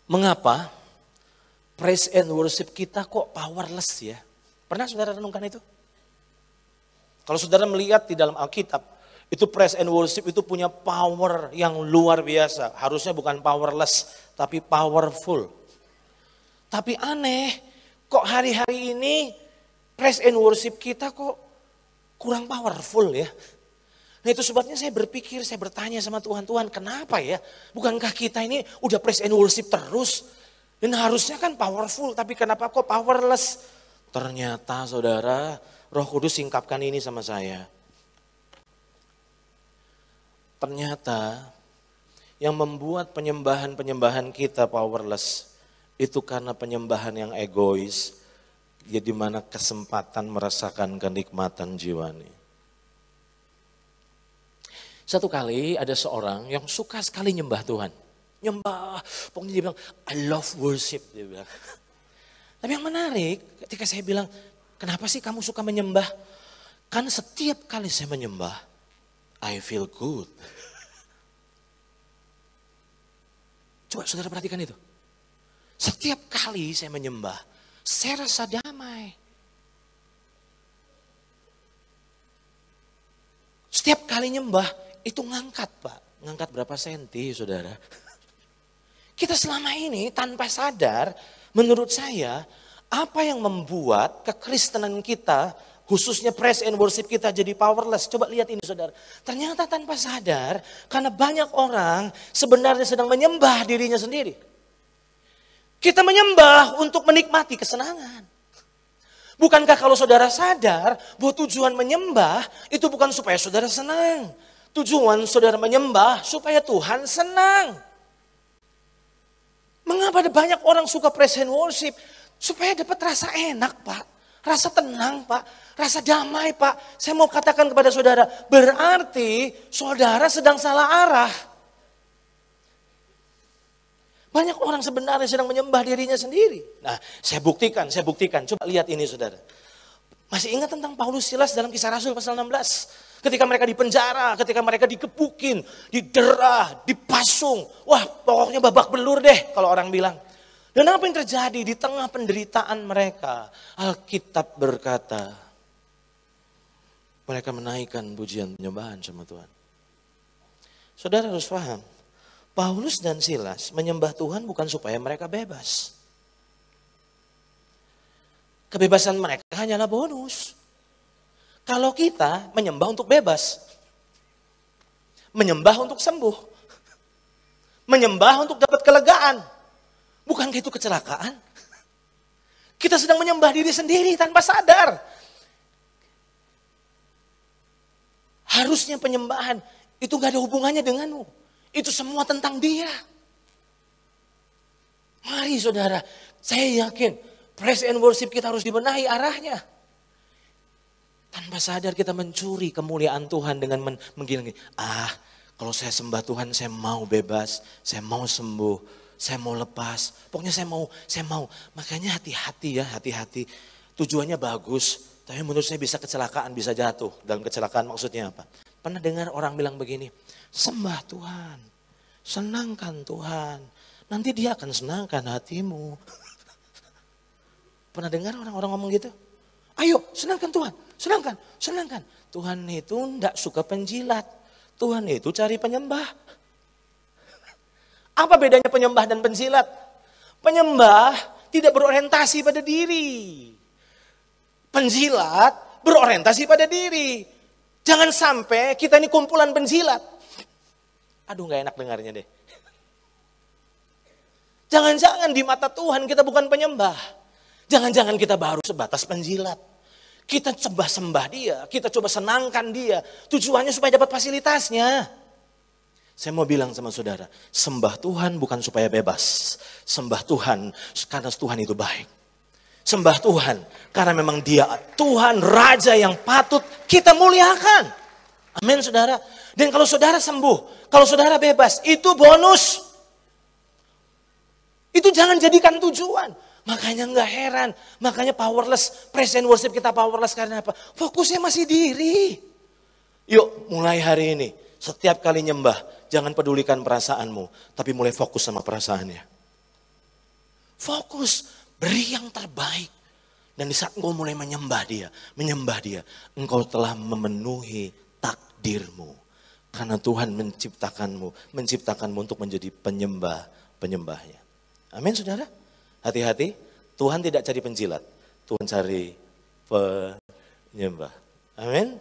Mengapa praise and worship kita kok powerless ya? Pernah saudara renungkan itu? Kalau saudara melihat di dalam Alkitab, itu praise and worship itu punya power yang luar biasa. Harusnya bukan powerless, tapi powerful. Tapi aneh, kok hari-hari ini praise and worship kita kok kurang powerful ya? Nah itu sebabnya saya berpikir, saya bertanya sama Tuhan, Tuhan kenapa ya? Bukankah kita ini udah praise and worship terus? Dan harusnya kan powerful, tapi kenapa kok powerless? Ternyata saudara, Roh Kudus singkapkan ini sama saya. Ternyata yang membuat penyembahan-penyembahan kita powerless itu karena penyembahan yang egois, ya di mana kesempatan merasakan kenikmatan jiwanya. Satu kali ada seorang yang suka sekali nyembah Tuhan. Nyembah, pokoknya dia bilang, I love worship, dia bilang. Tapi yang menarik, ketika saya bilang, kenapa sih kamu suka menyembah? Kan setiap kali saya menyembah, I feel good. Coba saudara perhatikan itu. Setiap kali saya menyembah, saya rasa damai. Setiap kali nyembah, itu ngangkat Pak. Ngangkat berapa senti saudara. Kita selama ini tanpa sadar, menurut saya, apa yang membuat kekristenan kita, khususnya praise and worship kita jadi powerless. Coba lihat ini saudara. Ternyata tanpa sadar, karena banyak orang sebenarnya sedang menyembah dirinya sendiri. Kita menyembah untuk menikmati kesenangan. Bukankah kalau saudara sadar bahwa tujuan menyembah itu bukan supaya saudara senang. Tujuan saudara menyembah supaya Tuhan senang. Mengapa ada banyak orang suka praise and worship? Supaya dapat rasa enak Pak. Rasa tenang Pak. Rasa damai Pak. Saya mau katakan kepada saudara. Berarti saudara sedang salah arah. Banyak orang sebenarnya sedang menyembah dirinya sendiri. Nah saya buktikan. Coba lihat ini saudara. Masih ingat tentang Paulus Silas dalam Kisah Rasul pasal 16? Ketika mereka dipenjara, ketika mereka dikepukin, diderah, dipasung. Wah pokoknya babak belur deh kalau orang bilang. Dan apa yang terjadi di tengah penderitaan mereka? Alkitab berkata, mereka menaikkan pujian penyembahan sama Tuhan. Saudara harus paham, Paulus dan Silas menyembah Tuhan bukan supaya mereka bebas. Kebebasan mereka hanyalah bonus. Kalau kita menyembah untuk bebas, menyembah untuk sembuh, menyembah untuk dapat kelegaan, bukankah itu kecelakaan? Kita sedang menyembah diri sendiri tanpa sadar. Harusnya penyembahan itu gak ada hubungannya denganmu. Itu semua tentang dia. Mari saudara, saya yakin praise and worship kita harus dibenahi arahnya. Tanpa sadar kita mencuri kemuliaan Tuhan dengan menggiling. Kalau saya sembah Tuhan saya mau bebas, saya mau sembuh, saya mau lepas. Pokoknya saya mau. Makanya hati-hati. Tujuannya bagus, tapi menurut saya bisa kecelakaan, bisa jatuh. Dalam kecelakaan maksudnya apa? Pernah dengar orang bilang begini, sembah Tuhan, senangkan Tuhan, nanti dia akan senangkan hatimu. Pernah dengar orang-orang ngomong gitu? Ayo senangkan Tuhan, senangkan. Tuhan itu enggak suka penjilat. Tuhan itu cari penyembah. Apa bedanya penyembah dan penjilat? Penyembah tidak berorientasi pada diri. Penjilat berorientasi pada diri. Jangan sampai kita ini kumpulan penjilat. Aduh gak enak dengarnya deh. Jangan-jangan di mata Tuhan kita bukan penyembah. Jangan-jangan kita baru sebatas penjilat. Kita coba sembah dia, kita coba senangkan dia. Tujuannya supaya dapat fasilitasnya. Saya mau bilang sama saudara, sembah Tuhan bukan supaya bebas. Sembah Tuhan karena Tuhan itu baik. Sembah Tuhan karena memang dia Tuhan Raja yang patut kita muliakan. Amin saudara. Dan kalau saudara sembuh, kalau saudara bebas, itu bonus. Itu jangan jadikan tujuan. Makanya nggak heran, makanya powerless, praise and worship kita powerless karena apa? Fokusnya masih diri. Yuk mulai hari ini, setiap kali nyembah, jangan pedulikan perasaanmu, tapi mulai fokus sama perasaannya. Fokus, beri yang terbaik. Dan di saat engkau mulai menyembah dia, engkau telah memenuhi takdirmu. Karena Tuhan menciptakanmu untuk menjadi penyembahnya. Amin saudara. Hati-hati, Tuhan tidak cari penjilat, Tuhan cari penyembah. Amin.